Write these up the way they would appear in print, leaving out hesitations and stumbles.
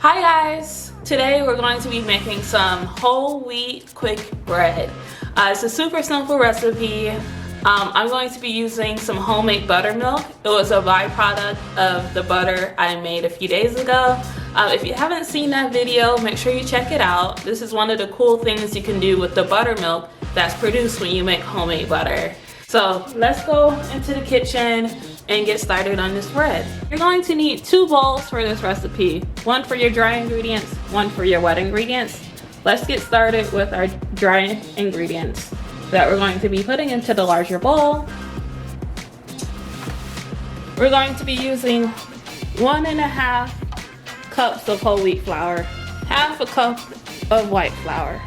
Hi guys! Today we're going to be making some whole wheat quick bread. It's a super simple recipe. I'm going to be using some homemade buttermilk. It was a byproduct of the butter I made a few days ago. If you haven't seen that video, make sure you check it out. This is one of the cool things you can do with the buttermilk that's produced when you make homemade butter. So let's go into the kitchen and get started on this bread. You're going to need 2 bowls for this recipe. One for your dry ingredients, one for your wet ingredients. Let's get started with our dry ingredients that we're going to be putting into the larger bowl. We're going to be using 1.5 cups of whole wheat flour, half a cup of white flour.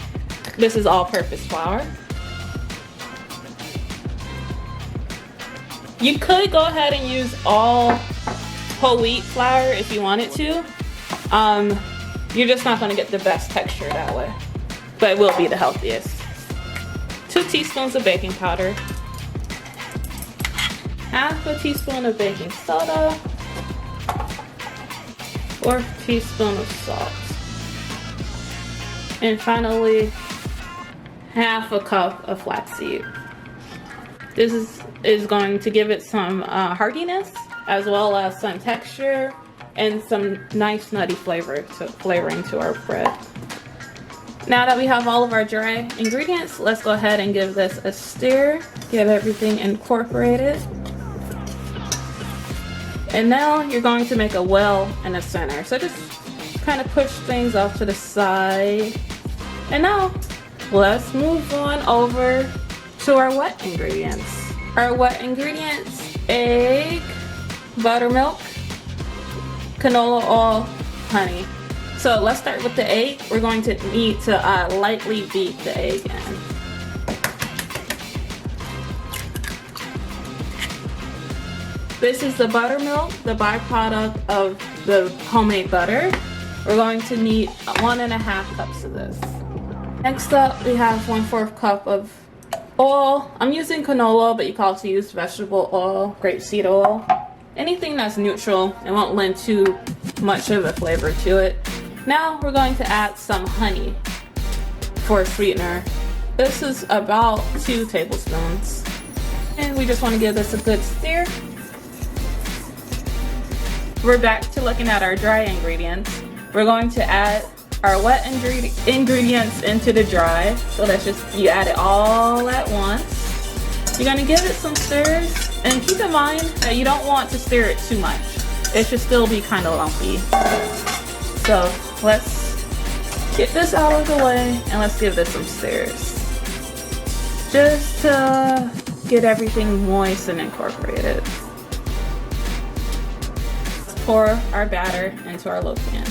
This is all-purpose flour. You could go ahead and use all whole wheat flour if you wanted to. You're just not going to get the best texture that way, but it will be the healthiest. 2 teaspoons of baking powder, half a teaspoon of baking soda, 1/4 teaspoon of salt, and finally half a cup of flaxseed. This is going to give it some heartiness as well as some texture and some nice nutty flavoring to our bread. Now that we have all of our dry ingredients, let's go ahead and give this a stir, get everything incorporated. And now you're going to make a well in the center. So just kind of push things off to the side. And now let's move on over to our wet ingredients. Our wet ingredients: egg, buttermilk, canola oil, honey. So let's start with the egg. We're going to need to lightly beat the egg in. This is the buttermilk, the byproduct of the homemade butter. We're going to need 1.5 cups of this. Next up, we have 1/4 cup of oil. I'm using canola, but you can also use vegetable oil, grapeseed oil. Anything that's neutral, it won't lend too much of a flavor to it. Now we're going to add some honey for a sweetener. This is about 2 tablespoons. And we just want to give this a good stir. We're back to looking at our dry ingredients. We're going to add our wet ingredients into the dry. So you add it all at once. You're gonna give it some stirs, and keep in mind that you don't want to stir it too much. It should still be kind of lumpy. So let's get this out of the way and let's give this some stirs. Just to get everything moist and incorporated. Let's pour our batter into our little pan.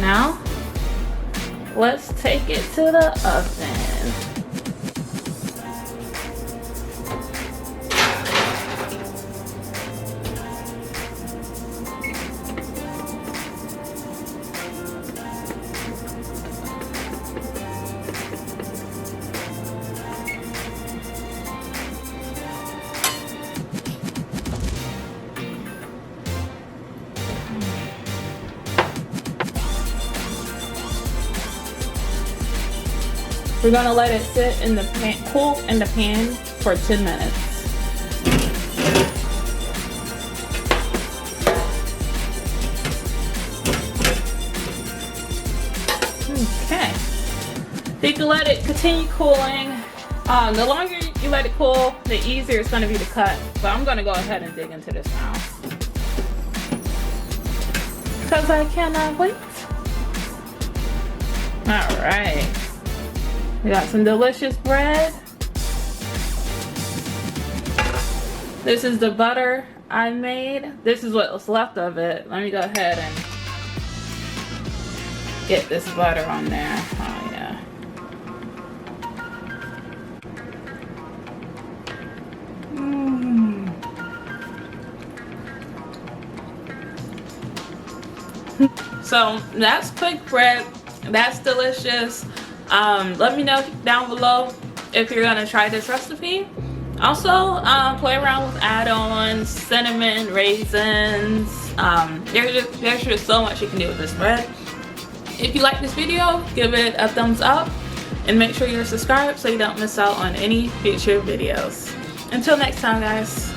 Now, let's take it to the oven. We're gonna let it sit in the pan, cool in the pan for 10 minutes. Okay. You can let it continue cooling. The longer you let it cool, the easier it's gonna be to cut. But I'm gonna go ahead and dig into this now, because I cannot wait. All right. We got some delicious bread. This is the butter I made. This is what was left of it. Let me go ahead and get this butter on there. Oh yeah. So that's quick bread. That's delicious. Let me know down below if you're gonna try this recipe. Also, play around with add-ons, cinnamon, raisins. There's just so much you can do with this bread. If you like this video, give it a thumbs up and make sure you're subscribed so you don't miss out on any future videos. Until next time, guys.